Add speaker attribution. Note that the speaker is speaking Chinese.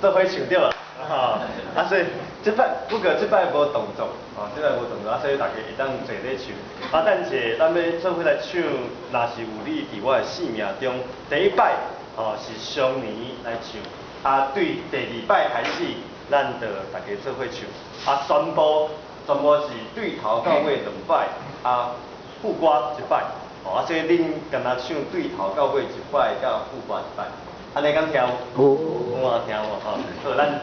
Speaker 1: 做伙唱对了，所以这摆不过这摆无动作，这摆无动作，所以大家会当坐咧唱。等下咱要做伙来唱，若是有你伫我的生命中，第一摆是双年来唱，对第二摆开始，咱就大家做伙唱，全部是对头到尾两摆，副歌一摆，所以恁干那唱对头到尾一摆，甲副歌一摆，安尼敢听有？有听有好，咱。